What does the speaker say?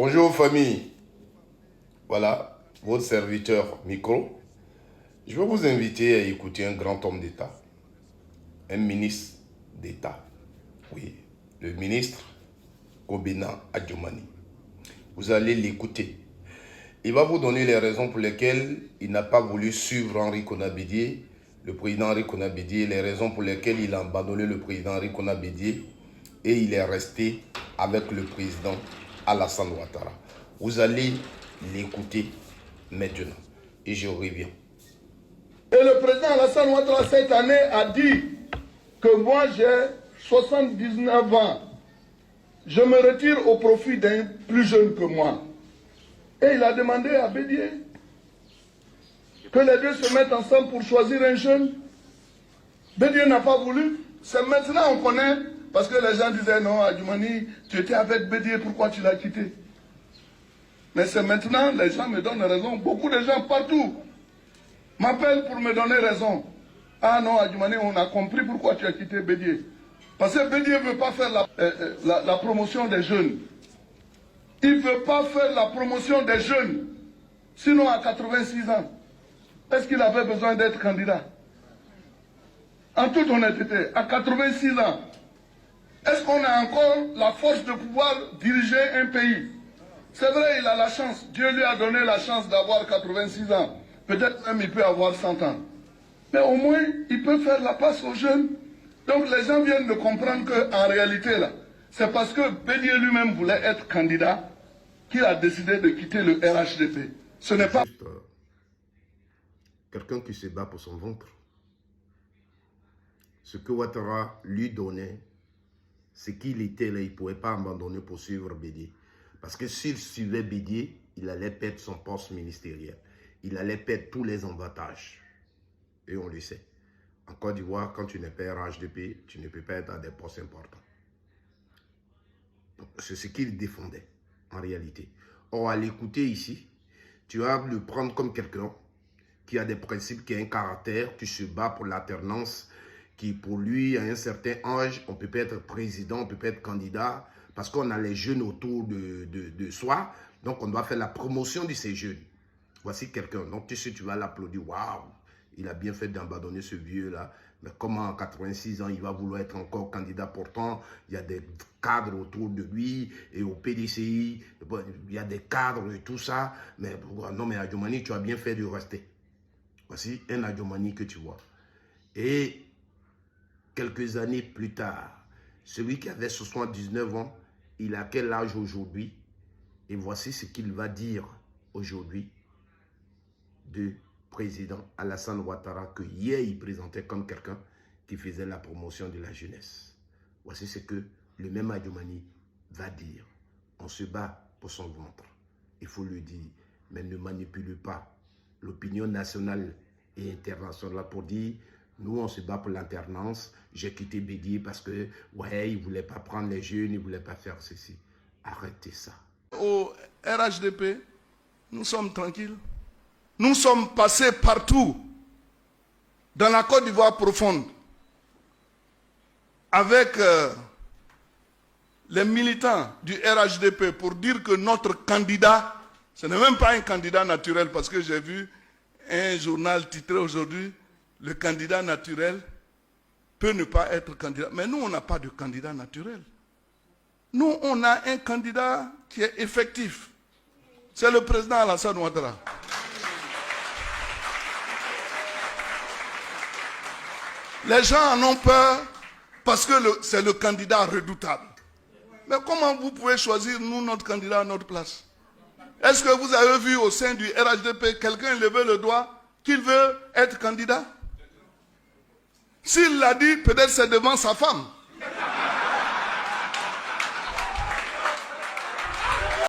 Bonjour famille, voilà votre serviteur micro. Je vais vous inviter à écouter un grand homme d'État, un ministre d'État. Oui, le ministre Kobena Adjumani. Vous allez l'écouter. Il va vous donner les raisons pour lesquelles il n'a pas voulu suivre Henri Konan Bédié, le président Henri Konan Bédié, les raisons pour lesquelles il a abandonné le président Henri Konan Bédié et il est resté avec le président Alassane Ouattara. Vous allez l'écouter maintenant et je reviens. Et le président Alassane Ouattara cette année a dit que moi j'ai 79 ans. Je me retire au profit d'un plus jeune que moi. Et il a demandé à Bédié que les deux se mettent ensemble pour choisir un jeune. Bédié n'a pas voulu. C'est maintenant on connaît, parce que les gens disaient non, Adjumani, tu étais avec Bédié, pourquoi tu l'as quitté? Mais c'est maintenant, les gens me donnent raison. Beaucoup de gens partout m'appellent pour me donner raison. Ah non, Adjumani, on a compris pourquoi tu as quitté Bédié. Parce que Bédié ne veut pas faire la promotion des jeunes. Il ne veut pas faire la promotion des jeunes. Sinon, à 86 ans, est-ce qu'il avait besoin d'être candidat? En toute honnêteté, à 86 ans, est-ce qu'on a encore la force de pouvoir diriger un pays? C'est vrai, il a la chance. Dieu lui a donné la chance d'avoir 86 ans. Peut-être même il peut avoir 100 ans. Mais au moins, il peut faire la place aux jeunes. Donc les gens viennent de comprendre qu'en réalité, là, c'est parce que Bédié lui-même voulait être candidat qu'il a décidé de quitter le RHDP. Ce n'est pas... Quelqu'un qui se bat pour son ventre. Ce que Ouattara lui donnait, c'est qu'il était là, il ne pouvait pas abandonner pour suivre Bédié. Parce que s'il suivait Bédié, il allait perdre son poste ministériel. Il allait perdre tous les avantages. Et on le sait. En Côte d'Ivoire, quand tu n'es pas RHDP, tu ne peux pas être à des postes importants. C'est ce qu'il défendait, en réalité. Or, à l'écouter ici, tu vas le prendre comme quelqu'un qui a des principes, qui a un caractère, qui se bat pour l'alternance, qui pour lui, à un certain âge, on ne peut pas être président, on ne peut pas être candidat, parce qu'on a les jeunes autour de soi, donc on doit faire la promotion de ces jeunes. Voici quelqu'un, donc tu sais, tu vas l'applaudir, waouh, il a bien fait d'abandonner ce vieux-là, mais comment à 86 ans, il va vouloir être encore candidat? Pourtant, il y a des cadres autour de lui, et au PDCI, il y a des cadres et tout ça, mais non, mais Adjumani, tu as bien fait de rester. Voici un Adjumani que tu vois. Et quelques années plus tard, celui qui avait 79 ans, il a quel âge aujourd'hui? Et voici ce qu'il va dire aujourd'hui de président Alassane Ouattara, que hier il présentait comme quelqu'un qui faisait la promotion de la jeunesse. Voici ce que le même Adjumani va dire. On se bat pour son ventre. Il faut le dire, mais ne manipule pas l'opinion nationale et internationale pour dire nous on se bat pour l'alternance. J'ai quitté Bédié parce que ouais, il ne voulait pas prendre les jeunes, il ne voulait pas faire ceci. Arrêtez ça. Au RHDP, nous sommes tranquilles. Nous sommes passés partout dans la Côte d'Ivoire profonde avec les militants du RHDP pour dire que notre candidat, ce n'est même pas un candidat naturel, parce que j'ai vu un journal titré aujourd'hui, le candidat naturel peut ne pas être candidat. Mais nous, on n'a pas de candidat naturel. Nous, on a un candidat qui est effectif. C'est le président Alassane Ouattara. Les gens en ont peur parce que c'est le candidat redoutable. Mais comment vous pouvez choisir, nous, notre candidat à notre place? Est-ce que vous avez vu au sein du RHDP quelqu'un lever le doigt qu'il veut être candidat? S'il l'a dit, peut-être c'est devant sa femme.